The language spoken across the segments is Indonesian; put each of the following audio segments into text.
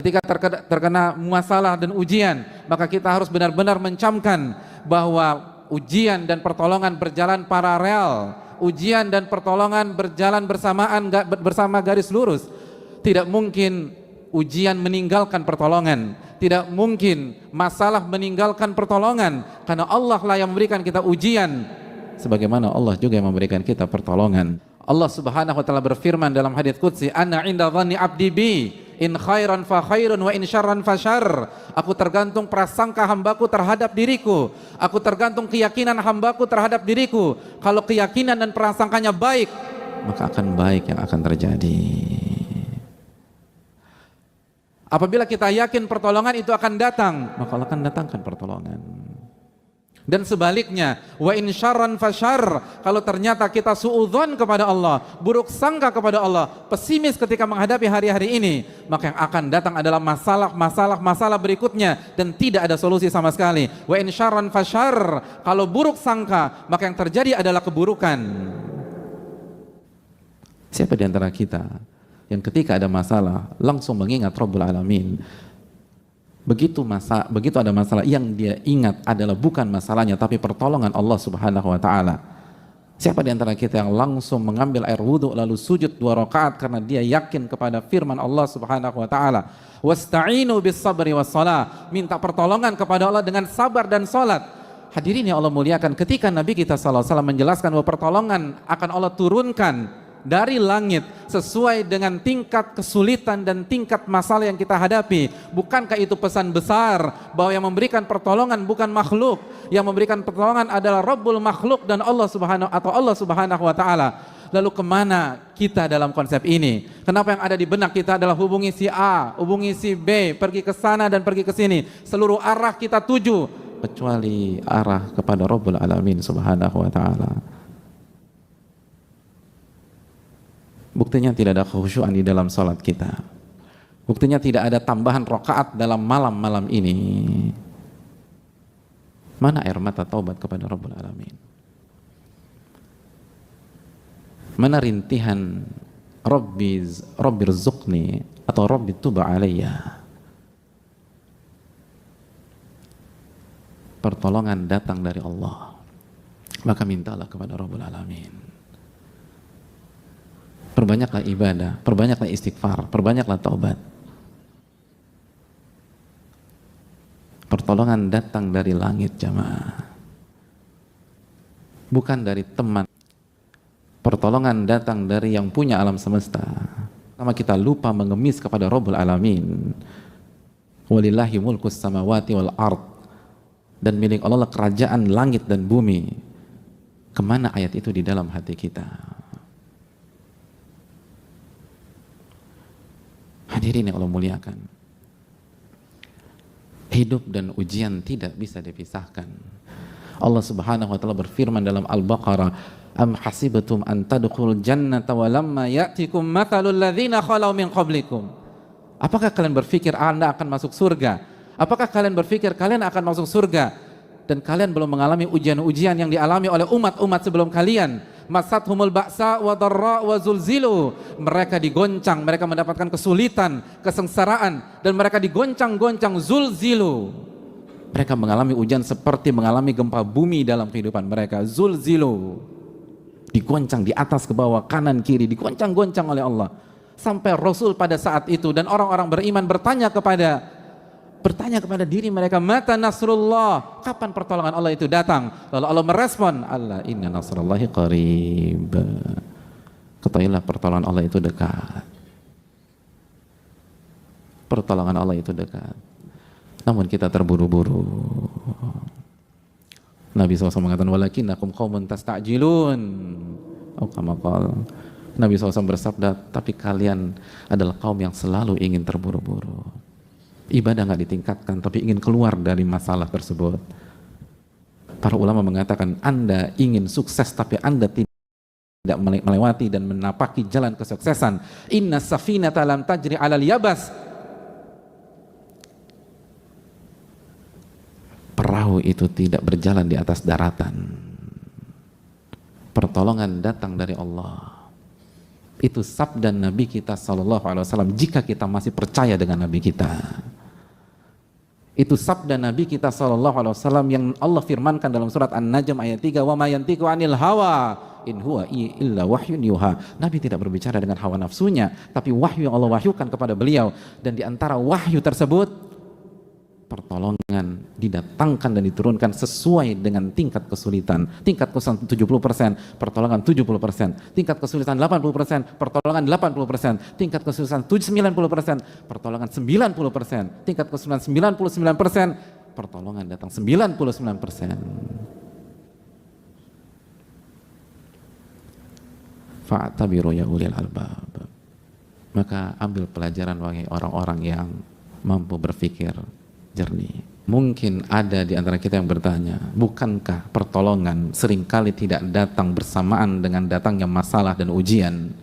Ketika terkena masalah dan ujian, maka kita harus benar-benar mencamkan bahwa ujian dan pertolongan berjalan paralel. Ujian dan pertolongan berjalan bersamaan, bersama garis lurus. Tidak mungkin ujian meninggalkan pertolongan, tidak mungkin masalah meninggalkan pertolongan, karena Allah lah yang memberikan kita ujian, sebagaimana Allah juga yang memberikan kita pertolongan. Allah Subhanahu wa taala berfirman dalam hadits qudsi, "Ana 'inda dhanni 'abdi bi, in khairan fa khairun wa in syarran fa syarr." Aku tergantung prasangka hambaku terhadap diriku. Aku tergantung keyakinan hambaku terhadap diriku. Kalau keyakinan dan prasangkanya baik, maka akan baik yang akan terjadi. Apabila kita yakin pertolongan itu akan datang, maka Allah akan datangkan pertolongan. Dan sebaliknya, wa in syarran fasyarr, kalau ternyata kita suudzon kepada Allah, buruk sangka kepada Allah, pesimis ketika menghadapi hari-hari ini, maka yang akan datang adalah masalah berikutnya dan tidak ada solusi sama sekali. Wa in syarran fasyarr, kalau buruk sangka, maka yang terjadi adalah keburukan. Siapa di antara kita yang ketika ada masalah langsung mengingat Rabbul Alamin? Begitu ada masalah, yang dia ingat adalah bukan masalahnya tapi pertolongan Allah Subhanahu wa taala. Siapa di antara kita yang langsung mengambil air wudhu lalu sujud 2 rakaat karena dia yakin kepada firman Allah Subhanahu wa taala, "Wasta'inu bis sabri was shalah." Minta pertolongan kepada Allah dengan sabar dan salat. Hadirin yang Allah muliakan, ketika Nabi kita sallallahu alaihi wasallam menjelaskan bahwa pertolongan akan Allah turunkan dari langit sesuai dengan tingkat kesulitan dan tingkat masalah yang kita hadapi, bukankah itu pesan besar bahwa yang memberikan pertolongan bukan makhluk, yang memberikan pertolongan adalah Rabbul makhluk dan Allah Subhanahu wa taala. Lalu kemana kita dalam konsep ini? Kenapa yang ada di benak kita adalah hubungi si A, hubungi si B, pergi ke sana dan pergi ke sini, seluruh arah kita tuju kecuali arah kepada Rabbul Alamin Subhanahu wa taala. Buktinya tidak ada khusyuan di dalam salat kita. Buktinya tidak ada tambahan rakaat dalam malam-malam ini. Mana air mata taubat kepada Rabbul Alamin? Mana rintihan Rabbi rzuqni atau Rabbi tuba alayya? Pertolongan datang dari Allah, maka mintalah kepada Rabbul Alamin. Perbanyaklah ibadah, perbanyaklah istighfar, perbanyaklah taubat. Pertolongan datang dari langit, jamaah, bukan dari teman. Pertolongan datang dari yang punya alam semesta. Sama kita lupa mengemis kepada Rabbul Alamin. Walillahi mulkus samawati wal ard, dan milik Allah kerajaan langit dan bumi. Kemana ayat itu di dalam hati kita? Hadirin yang Allah muliakan, hidup dan ujian tidak bisa dipisahkan. Allah Subhanahu wa taala berfirman dalam Al-Baqarah, "Am hasibatum an tadkhulul jannata wa lamma ya'tikum mathalul ladzina khalau min qablikum." Apakah kalian berpikir Anda akan masuk surga? Apakah kalian berpikir kalian akan masuk surga dan kalian belum mengalami ujian-ujian yang dialami oleh umat-umat sebelum kalian? Masathumul ba'sa wa dharra wa zulzilu. Mereka digoncang, mereka mendapatkan kesulitan, kesengsaraan, dan mereka digoncang-goncang, zulzilu. Mereka mengalami ujian seperti mengalami gempa bumi dalam kehidupan mereka. Zulzilu, digoncang di atas ke bawah, kanan kiri, digoncang-goncang oleh Allah. Sampai Rasul pada saat itu dan orang-orang beriman bertanya kepada diri mereka, mata nasrullah, kapan pertolongan Allah itu datang? Lalu Allah merespon, Allah inna nasrullahi qarib, ketahuilah pertolongan Allah itu dekat. Pertolongan Allah itu dekat, namun kita terburu-buru. Nabi SAW mengatakan, walakinnakum qaumun tasta'jilun, Nabi SAW bersabda, tapi kalian adalah kaum yang selalu ingin terburu-buru. Ibadah nggak ditingkatkan, tapi ingin keluar dari masalah tersebut. Para ulama mengatakan, Anda ingin sukses, tapi Anda tidak melewati dan menapaki jalan kesuksesan. Inna safinata lam tajri alal yabas. Perahu itu tidak berjalan di atas daratan. Pertolongan datang dari Allah. Itu sabda Nabi kita sallallahu alaihi wasallam jika kita masih percaya dengan Nabi kita. Itu sabda Nabi kita sallallahu alaihi wasallam yang Allah firmankan dalam surat An-Najm ayat 3, "Wa ma yantiqu 'anil hawa in huwa illa wahyun yuha." Nabi tidak berbicara dengan hawa nafsunya, tapi wahyu yang Allah wahyukan kepada beliau, dan di antara wahyu tersebut pertolongan didatangkan dan diturunkan sesuai dengan tingkat kesulitan. Tingkat kesulitan 70%, pertolongan 70%. Tingkat kesulitan 80%, pertolongan 80%. Tingkat kesulitan 90%, pertolongan 90%. Tingkat kesulitan 99%, pertolongan datang 99%. Fa'tabiru ya ulil albab. Maka ambil pelajaran bagi orang-orang yang mampu berpikir jernih. Mungkin ada di antara kita yang bertanya, bukankah pertolongan seringkali tidak datang bersamaan dengan datangnya masalah dan ujian?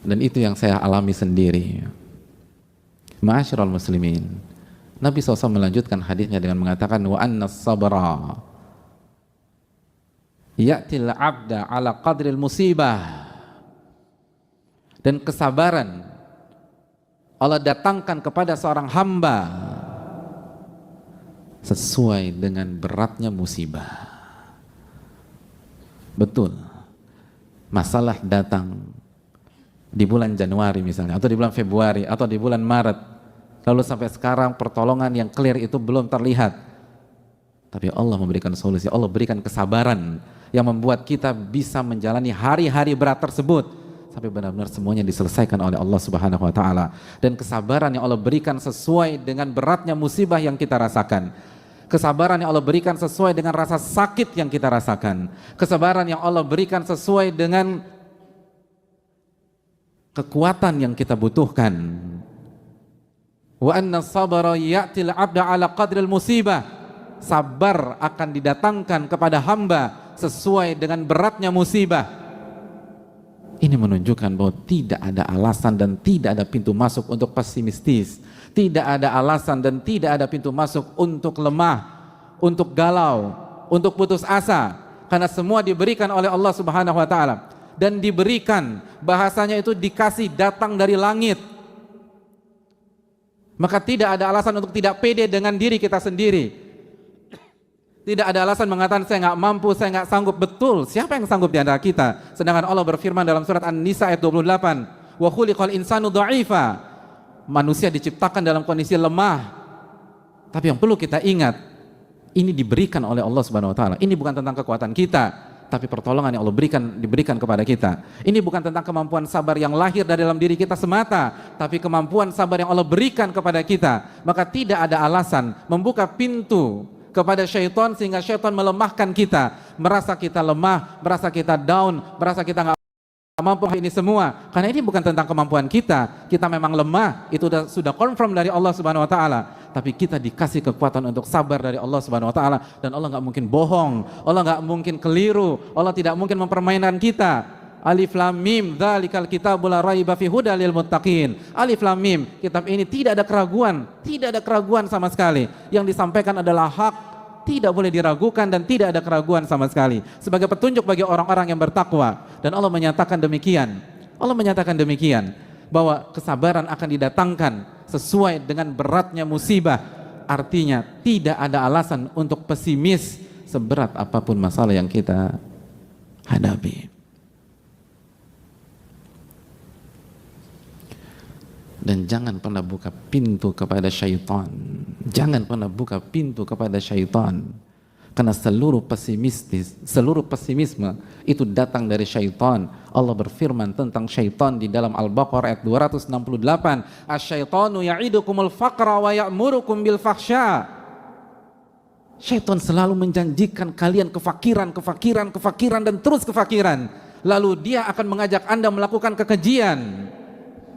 Dan itu yang saya alami sendiri. Ma'asyiral muslimin, Nabi SAW melanjutkan hadisnya dengan mengatakan, wa anna sabra ya'til abda ala qadril musibah. Dan kesabaran Allah datangkan kepada seorang hamba sesuai dengan beratnya musibah. Betul, masalah datang di bulan Januari misalnya, atau di bulan Februari, atau di bulan Maret, lalu sampai sekarang pertolongan yang clear itu belum terlihat, tapi Allah memberikan solusi. Allah berikan kesabaran yang membuat kita bisa menjalani hari-hari berat tersebut sampai benar-benar semuanya diselesaikan oleh Allah Subhanahu wa taala. Dan kesabaran yang Allah berikan sesuai dengan beratnya musibah yang kita rasakan. Kesabaran yang Allah berikan sesuai dengan rasa sakit yang kita rasakan. Kesabaran yang Allah berikan sesuai dengan kekuatan yang kita butuhkan. Wa anna sabara ya'til 'abda 'ala qadril musibah. Sabar akan didatangkan kepada hamba sesuai dengan beratnya musibah. Ini menunjukkan bahwa tidak ada alasan dan tidak ada pintu masuk untuk pesimistis. Tidak ada alasan dan tidak ada pintu masuk untuk lemah, untuk galau, untuk putus asa. Karena semua diberikan oleh Allah Subhanahu wa taala. Dan diberikan, bahasanya itu dikasih, datang dari langit. Maka tidak ada alasan untuk tidak pede dengan diri kita sendiri. Tidak ada alasan mengatakan saya nggak mampu, saya nggak sanggup. Betul, siapa yang sanggup di antara kita? Sedangkan Allah berfirman dalam surat An-Nisa ayat 28, wa khuliqal insanu dha'ifa. Manusia diciptakan dalam kondisi lemah. Tapi yang perlu kita ingat, ini diberikan oleh Allah Subhanahu wa taala. Ini bukan tentang kekuatan kita, tapi pertolongan yang Allah diberikan kepada kita. Ini bukan tentang kemampuan sabar yang lahir dari dalam diri kita semata, tapi kemampuan sabar yang Allah berikan kepada kita. Maka tidak ada alasan membuka pintu kepada syaitan sehingga syaitan melemahkan kita, merasa kita lemah, merasa kita down, merasa kita nggak mampu ini semua. Karena ini bukan tentang kemampuan kita. Kita memang lemah, itu sudah confirm dari Allah Subhanahu wa taala. Tapi kita dikasih kekuatan untuk sabar dari Allah Subhanahu wa taala, dan Allah nggak mungkin bohong, Allah nggak mungkin keliru, Allah tidak mungkin mempermainkan kita. Alif lam mim, dzalikal kitabul la raiba fihi hudal lil muttaqin. Alif lam mim, kitab ini tidak ada keraguan sama sekali. Yang disampaikan adalah hak, tidak boleh diragukan dan tidak ada keraguan sama sekali. Sebagai petunjuk bagi orang-orang yang bertakwa. Dan Allah menyatakan demikian. Allah menyatakan demikian, bahwa kesabaran akan didatangkan sesuai dengan beratnya musibah. Artinya tidak ada alasan untuk pesimis seberat apapun masalah yang kita hadapi. Dan jangan pernah buka pintu kepada syaitan. Jangan pernah buka pintu kepada syaitan. Karena seluruh pesimisme itu datang dari syaitan. Allah berfirman tentang syaitan di dalam Al-Baqarah ayat 268. Asyaitanu ya'idukumul faqra wa ya'murukum bil fahsya. Syaitan selalu menjanjikan kalian kefakiran dan terus kefakiran. Lalu dia akan mengajak Anda melakukan kekejian.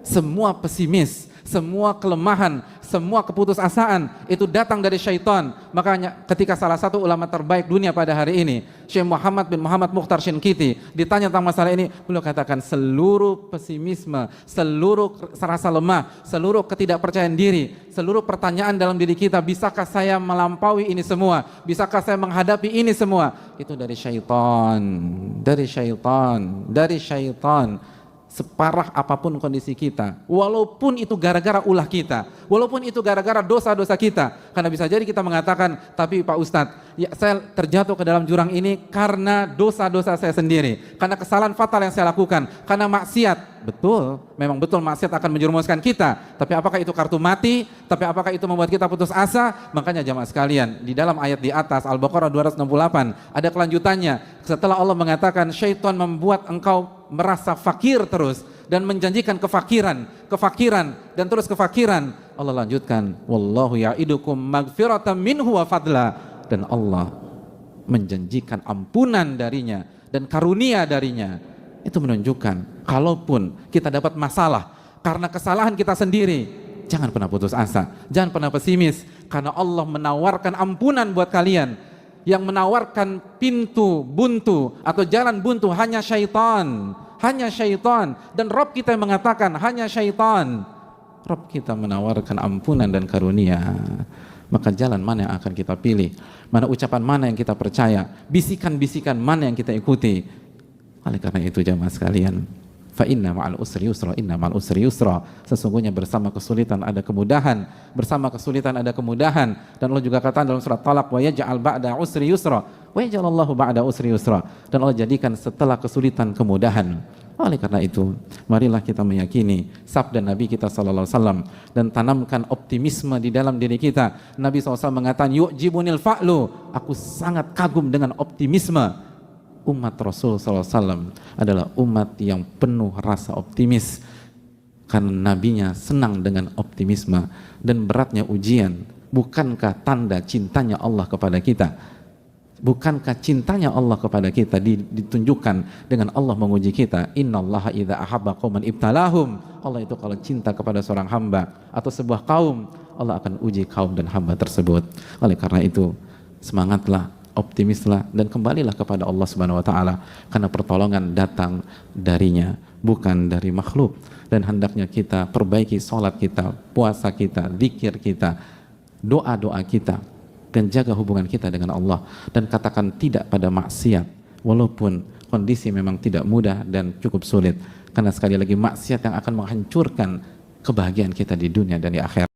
Semua pesimis, semua kelemahan, semua keputusasaan itu datang dari syaitan. Makanya ketika salah satu ulama terbaik dunia pada hari ini, Syekh Muhammad bin Muhammad Mukhtar Shinkiti, ditanya tentang masalah ini, beliau katakan seluruh pesimisme, seluruh rasa lemah, seluruh ketidakpercayaan diri, seluruh pertanyaan dalam diri kita, bisakah saya melampaui ini semua, bisakah saya menghadapi ini semua, itu dari syaitan, dari syaitan, dari syaitan. Separah apapun kondisi kita, walaupun itu gara-gara ulah kita, walaupun itu gara-gara dosa-dosa kita, karena bisa jadi kita mengatakan, tapi Pak Ustadz, ya saya terjatuh ke dalam jurang ini karena dosa-dosa saya sendiri, karena kesalahan fatal yang saya lakukan, karena maksiat. Betul, memang betul maksiat akan menjerumuskan kita, tapi apakah itu kartu mati? Tapi apakah itu membuat kita putus asa? Makanya jamaah sekalian, di dalam ayat di atas Al-Baqarah 268 ada kelanjutannya. Setelah Allah mengatakan syaitan membuat engkau merasa fakir terus dan menjanjikan kefakiran dan terus kefakiran, Allah lanjutkan, wallahu ya'idukum magfiratan minhu wa fadla, dan Allah menjanjikan ampunan darinya dan karunia darinya. Itu menunjukkan kalaupun kita dapat masalah karena kesalahan kita sendiri, jangan pernah putus asa, jangan pernah pesimis, karena Allah menawarkan ampunan buat kalian. Yang menawarkan pintu buntu atau jalan buntu hanya syaitan, hanya syaitan. Dan Rabb kita yang mengatakan hanya syaitan. Rabb kita menawarkan ampunan dan karunia. Maka jalan mana yang akan kita pilih? Mana ucapan mana yang kita percaya? Bisikan-bisikan mana yang kita ikuti? Oleh karena itu jamaah sekalian, fa inna ma'al usri yusra, inna ma'al usri yusra. Sesungguhnya bersama kesulitan ada kemudahan, bersama kesulitan ada kemudahan. Dan Allah juga katakan dalam surat Talaq, wa yaj'al ba'da usri yusra, wa yaj'alallahu ba'da usri yusra. Dan Allah jadikan setelah kesulitan kemudahan. Oleh karena itu, marilah kita meyakini sabda Nabi kita sallallahu alaihi wasallam dan tanamkan optimisme di dalam diri kita. Nabi SAW mengatakan, yu'jibunil fa'lu, aku sangat kagum dengan optimisme. Umat Rasul SAW adalah umat yang penuh rasa optimis karena nabinya senang dengan optimisme. Dan beratnya ujian, bukankah tanda cintanya Allah kepada kita? Bukankah cintanya Allah kepada kita ditunjukkan dengan Allah menguji kita? Innallaha idza ahabba qauman ibtalahum. Allah itu kalau cinta kepada seorang hamba atau sebuah kaum, Allah akan uji kaum dan hamba tersebut. Oleh karena itu, semangatlah, optimislah, dan kembalilah kepada Allah Subhanahu wa taala, karena pertolongan datang darinya, bukan dari makhluk. Dan hendaknya kita perbaiki sholat kita, puasa kita, zikir kita, doa-doa kita, dan jaga hubungan kita dengan Allah, dan katakan tidak pada maksiat walaupun kondisi memang tidak mudah dan cukup sulit, karena sekali lagi maksiat yang akan menghancurkan kebahagiaan kita di dunia dan di akhirat.